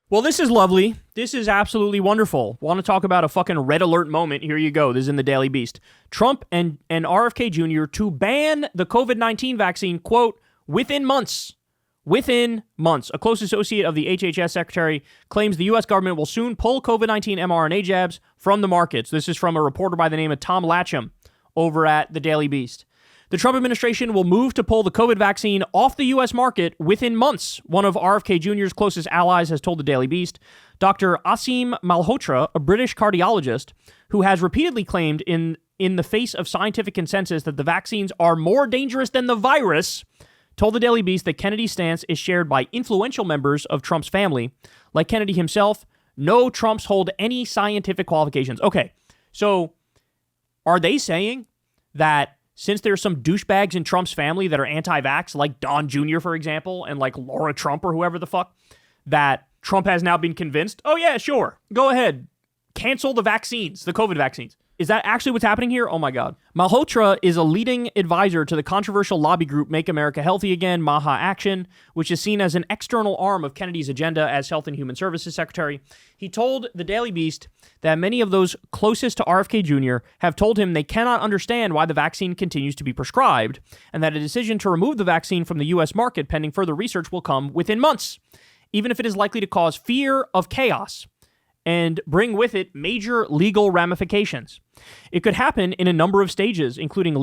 Well, this is lovely. This is absolutely wonderful. Want to talk about a fucking red alert moment? Here you go. This is in the Daily Beast. Trump and RFK Jr. to ban the COVID-19 vaccine, quote, within months. Within months. A close associate of the HHS secretary claims the U.S. government will soon pull COVID-19 mRNA jabs from the markets. This is from a reporter by the name of Tom Latcham over at the Daily Beast. The Trump administration will move to pull the COVID vaccine off the U.S. market within months, one of RFK Jr.'s closest allies has told the Daily Beast. Dr. Asim Malhotra, a British cardiologist who has repeatedly claimed in the face of scientific consensus that the vaccines are more dangerous than the virus, told the Daily Beast that Kennedy's stance is shared by influential members of Trump's family. Like Kennedy himself, no Trumps hold any scientific qualifications. Okay, so are they saying that since there's some douchebags in Trump's family that are anti-vax, like Don Jr., for example, and like Laura Trump or whoever the fuck, that Trump has now been convinced, oh yeah, sure, go ahead, cancel the vaccines, the COVID vaccines. Is that actually what's happening here? Oh my God. Malhotra is a leading advisor to the controversial lobby group Make America Healthy Again, MAHA Action, which is seen as an external arm of Kennedy's agenda as Health and Human Services Secretary. He told the Daily Beast that many of those closest to RFK Jr. have told him they cannot understand why the vaccine continues to be prescribed, and that a decision to remove the vaccine from the U.S. market pending further research will come within months, even if it is likely to cause fear of chaos and bring with it major legal ramifications. It could happen in a number of stages, including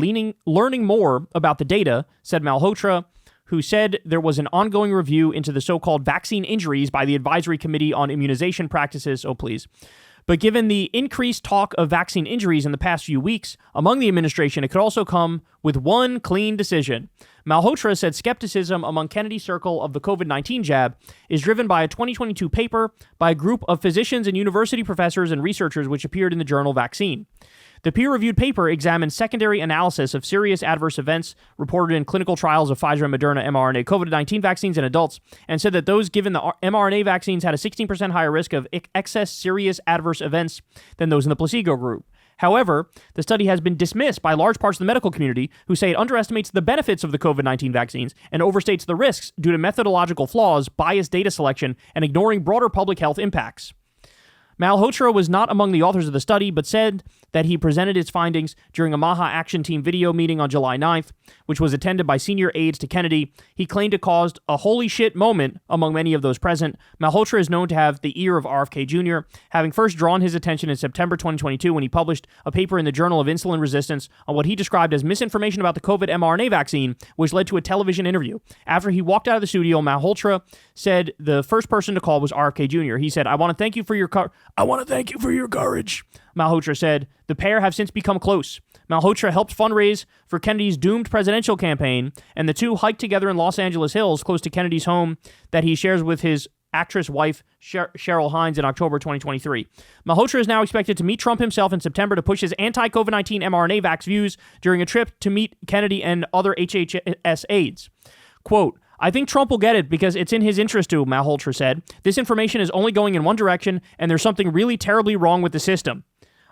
learning more about the data, said Malhotra, who said there was an ongoing review into the so-called vaccine injuries by the Advisory Committee on Immunization Practices. Oh, please. But given the increased talk of vaccine injuries in the past few weeks among the administration, it could also come with one clean decision. Malhotra said skepticism among Kennedy's circle of the COVID-19 jab is driven by a 2022 paper by a group of physicians and university professors and researchers which appeared in the journal Vaccine. The peer-reviewed paper examined secondary analysis of serious adverse events reported in clinical trials of Pfizer and Moderna mRNA COVID-19 vaccines in adults and said that those given the mRNA vaccines had a 16% higher risk of excess serious adverse events than those in the placebo group. However, the study has been dismissed by large parts of the medical community who say it underestimates the benefits of the COVID-19 vaccines and overstates the risks due to methodological flaws, biased data selection, and ignoring broader public health impacts. Malhotra was not among the authors of the study, but said that he presented its findings during a MAHA Action Team video meeting on July 9th, which was attended by senior aides to Kennedy. He claimed it caused a holy shit moment among many of those present. Malhotra is known to have the ear of RFK Jr., having first drawn his attention in September 2022 when he published a paper in the Journal of Insulin Resistance on what he described as misinformation about the COVID mRNA vaccine, which led to a television interview. After he walked out of the studio, Malhotra said the first person to call was RFK Jr. He said, I want to thank you for your courage. Malhotra said, the pair have since become close. Malhotra helped fundraise for Kennedy's doomed presidential campaign, and the two hiked together in Los Angeles Hills, close to Kennedy's home that he shares with his actress wife, Cheryl Hines, in October 2023. Malhotra is now expected to meet Trump himself in September to push his anti-COVID-19 mRNA vax views during a trip to meet Kennedy and other HHS aides. Quote, I think Trump will get it because it's in his interest to, Malhotra said. This information is only going in one direction, and there's something really terribly wrong with the system.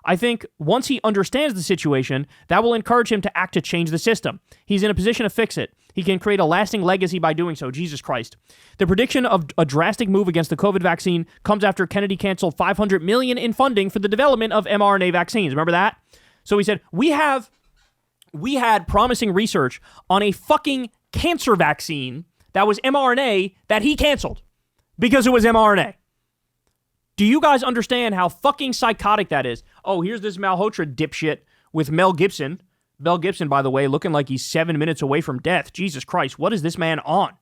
I think once he understands the situation, that will encourage him to act to change the system. He's in a position to fix it. He can create a lasting legacy by doing so. Jesus Christ. The prediction of a drastic move against the COVID vaccine comes after Kennedy canceled $500 million in funding for the development of mRNA vaccines. Remember that? So he said, we had promising research on a fucking cancer vaccine that was mRNA that he canceled because it was mRNA. Do you guys understand how fucking psychotic that is? Oh, here's this Malhotra dipshit with Mel Gibson. Mel Gibson, by the way, looking like he's 7 minutes away from death. Jesus Christ, what is this man on?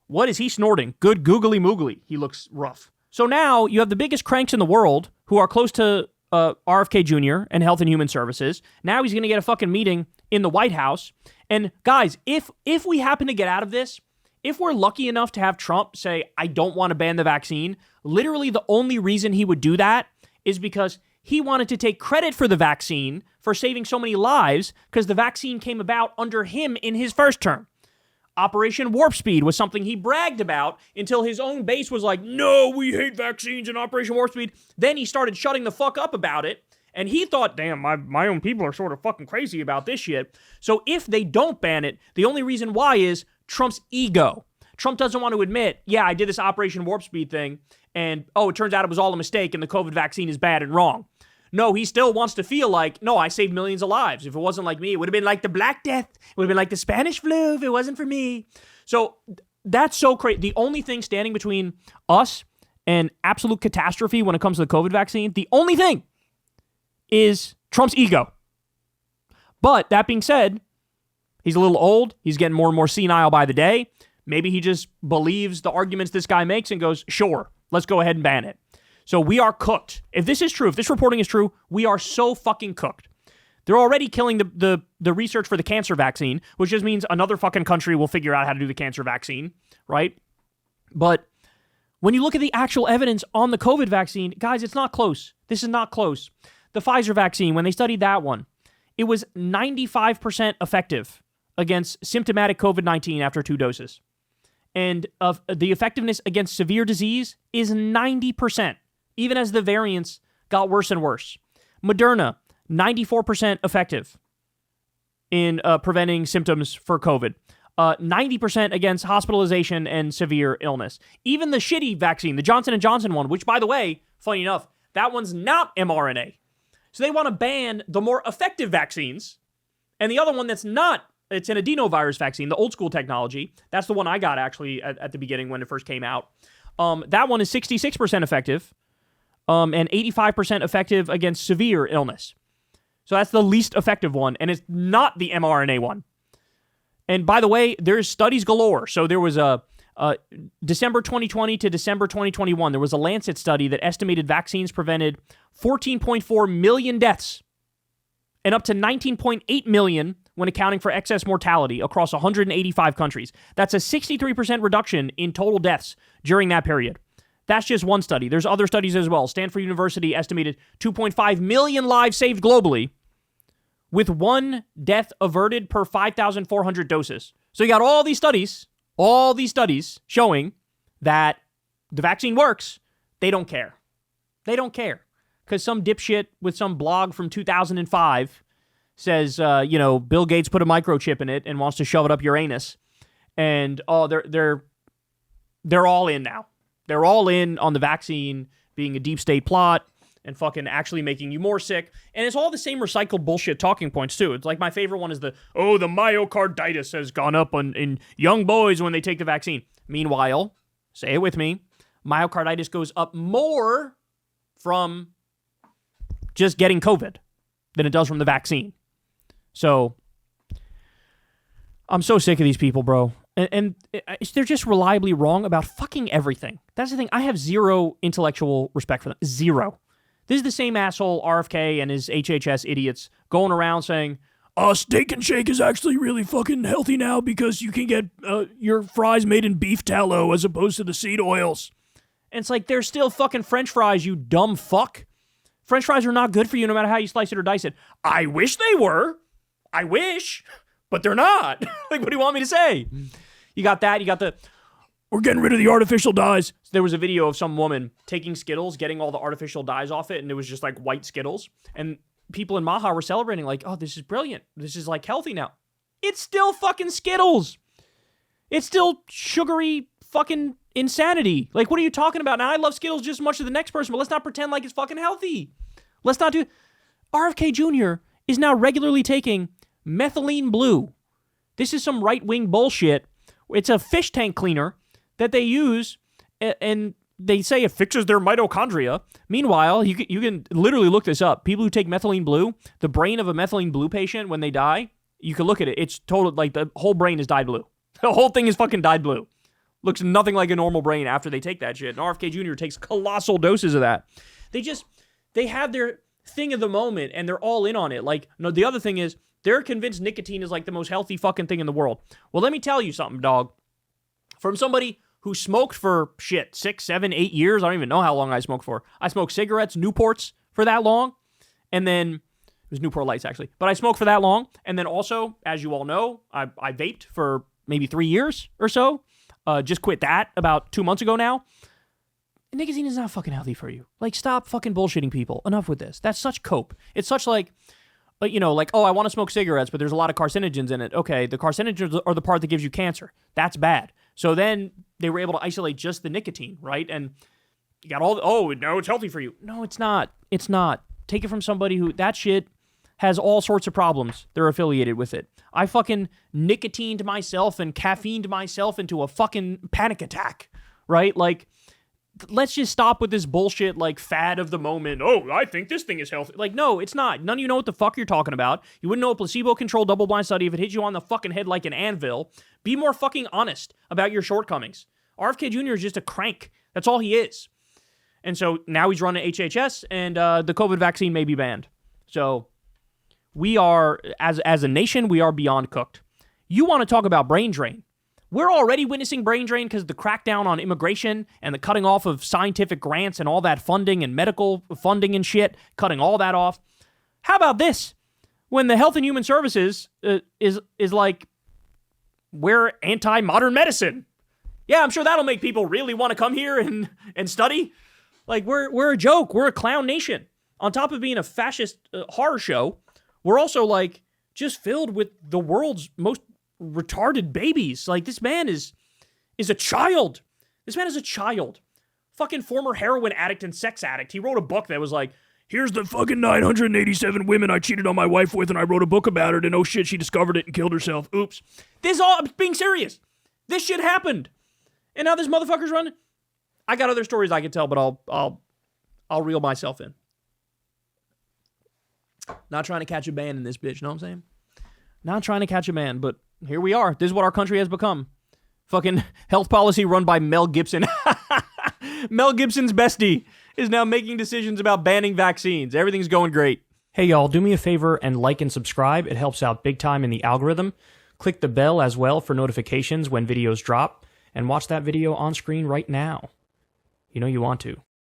What is he snorting? Good googly moogly. He looks rough. So now you have the biggest cranks in the world who are close to RFK Jr. and Health and Human Services. Now he's going to get a fucking meeting in the White House. And guys, if we happen to get out of this, if we're lucky enough to have Trump say, I don't want to ban the vaccine, literally the only reason he would do that is because he wanted to take credit for the vaccine for saving so many lives because the vaccine came about under him in his first term. Operation Warp Speed was something he bragged about until his own base was like, no, we hate vaccines and Operation Warp Speed. Then he started shutting the fuck up about it. And he thought, damn, my own people are sort of fucking crazy about this shit. So if they don't ban it, the only reason why is Trump's ego. Trump doesn't want to admit, yeah, I did this Operation Warp Speed thing, and, oh, it turns out it was all a mistake and the COVID vaccine is bad and wrong. No, he still wants to feel like, no, I saved millions of lives. If it wasn't like me, it would have been like the Black Death. It would have been like the Spanish flu if it wasn't for me. So that's so crazy. The only thing standing between us and absolute catastrophe when it comes to the COVID vaccine, the only thing is Trump's ego. But that being said, he's a little old. He's getting more and more senile by the day. Maybe he just believes the arguments this guy makes and goes, sure, let's go ahead and ban it. So we are cooked. If this is true, if this reporting is true, we are so fucking cooked. They're already killing the research for the cancer vaccine, which just means another fucking country will figure out how to do the cancer vaccine, right? But when you look at the actual evidence on the COVID vaccine, guys, it's not close. This is not close. The Pfizer vaccine, when they studied that one, it was 95% effective against symptomatic COVID-19 after 2 doses. And the effectiveness against severe disease is 90%, even as the variants got worse and worse. Moderna, 94% effective in preventing symptoms for COVID. 90% against hospitalization and severe illness. Even the shitty vaccine, the Johnson & Johnson one, which, by the way, funny enough, that one's not mRNA. So they want to ban the more effective vaccines, and the other one that's not, it's an adenovirus vaccine, the old school technology. That's the one I got, actually, at the beginning when it first came out. That one is 66% effective and 85% effective against severe illness. So that's the least effective one, and it's not the mRNA one. And by the way, there's studies galore. So there was a December 2020 to December 2021, there was a Lancet study that estimated vaccines prevented 14.4 million deaths and up to 19.8 million when accounting for excess mortality across 185 countries. That's a 63% reduction in total deaths during that period. That's just one study. There's other studies as well. Stanford University estimated 2.5 million lives saved globally with 1 death averted per 5,400 doses. So you got all these studies showing that the vaccine works. They don't care. They don't care. Because some dipshit with some blog from 2005 says, Bill Gates put a microchip in it and wants to shove it up your anus. And, they're all in now. They're all in on the vaccine being a deep state plot and fucking actually making you more sick. And it's all the same recycled bullshit talking points, too. It's like my favorite one is the myocarditis has gone up in young boys when they take the vaccine. Meanwhile, say it with me, myocarditis goes up more from just getting COVID than it does from the vaccine. So I'm so sick of these people, bro. And they're just reliably wrong about fucking everything. That's the thing. I have zero intellectual respect for them. Zero. This is the same asshole RFK and his HHS idiots going around saying, Steak and Shake is actually really fucking healthy now because you can get your fries made in beef tallow as opposed to the seed oils. And it's like, they're still fucking French fries, you dumb fuck. French fries are not good for you no matter how you slice it or dice it. I wish they were. I wish. But they're not. Like, what do you want me to say? You got that. You got we're getting rid of the artificial dyes. So there was a video of some woman taking Skittles, getting all the artificial dyes off it, and it was just like white Skittles. And people in Maha were celebrating like, oh, this is brilliant. This is like healthy now. It's still fucking Skittles. It's still sugary fucking insanity. Like, what are you talking about? Now, I love Skittles just as much as the next person, but let's not pretend like it's fucking healthy. Let's not do... RFK Jr. is now regularly taking methylene blue. This is some right-wing bullshit. It's a fish tank cleaner that they use, and they say it fixes their mitochondria. Meanwhile, you can literally look this up. People who take methylene blue, the brain of a methylene blue patient, when they die, you can look at it. It's total, like, the whole brain is dyed blue. The whole thing is fucking dyed blue. Looks nothing like a normal brain after they take that shit. And RFK Jr. takes colossal doses of that. They have their thing of the moment, and they're all in on it. Like, no, the other thing is, they're convinced nicotine is like the most healthy fucking thing in the world. Well, let me tell you something, dog. From somebody who smoked for, 6, 7, 8 years, I don't even know how long I smoked for. I smoked cigarettes, Newports, for that long. And then, it was Newport Lights, actually. But I smoked for that long. And then also, as you all know, I vaped for maybe 3 years or so. Just quit that about 2 months ago now. Nicotine is not fucking healthy for you. Like, stop fucking bullshitting people. Enough with this. That's such cope. It's such like, I want to smoke cigarettes, but there's a lot of carcinogens in it. Okay, the carcinogens are the part that gives you cancer. That's bad. So then they were able to isolate just the nicotine, right? And You got all, oh, no, it's healthy for you. No, it's not. It's not. Take it from somebody who, that shit has all sorts of problems. They're affiliated with it. I fucking nicotined myself and caffeined myself into a fucking panic attack, right? Like, let's just stop with this bullshit, like, fad of the moment. Oh, I think this thing is healthy. Like, no, it's not. None of you know what the fuck you're talking about. You wouldn't know a placebo-controlled double-blind study if it hit you on the fucking head like an anvil. Be more fucking honest about your shortcomings. RFK Jr. is just a crank. That's all he is. And so now he's running HHS, and the COVID vaccine may be banned. So we are, as a nation, we are beyond cooked. You want to talk about brain drain. We're already witnessing brain drain because of the crackdown on immigration and the cutting off of scientific grants and all that funding and medical funding and shit, cutting all that off. How about this? When the Health and Human Services is like, we're anti-modern medicine. Yeah, I'm sure that'll make people really want to come here and study. Like, we're a joke. We're a clown nation. On top of being a fascist horror show, we're also, like, just filled with the world's most retarded babies. Like, this man is a child. This man is a child. Fucking former heroin addict and sex addict. He wrote a book that was like, here's the fucking 987 women I cheated on my wife with, and I wrote a book about it, and oh shit, she discovered it and killed herself. Oops. This is all, I'm being serious. This shit happened. And now this motherfucker's running. I got other stories I could tell, but I'll reel myself in. Not trying to catch a man in this bitch, know what I'm saying? Not trying to catch a man, but here we are. This is what our country has become. Fucking health policy run by Mel Gibson. Mel Gibson's bestie is now making decisions about banning vaccines. Everything's going great. Hey, y'all, do me a favor and like and subscribe. It helps out big time in the algorithm. Click the bell as well for notifications when videos drop. And watch that video on screen right now. You know you want to.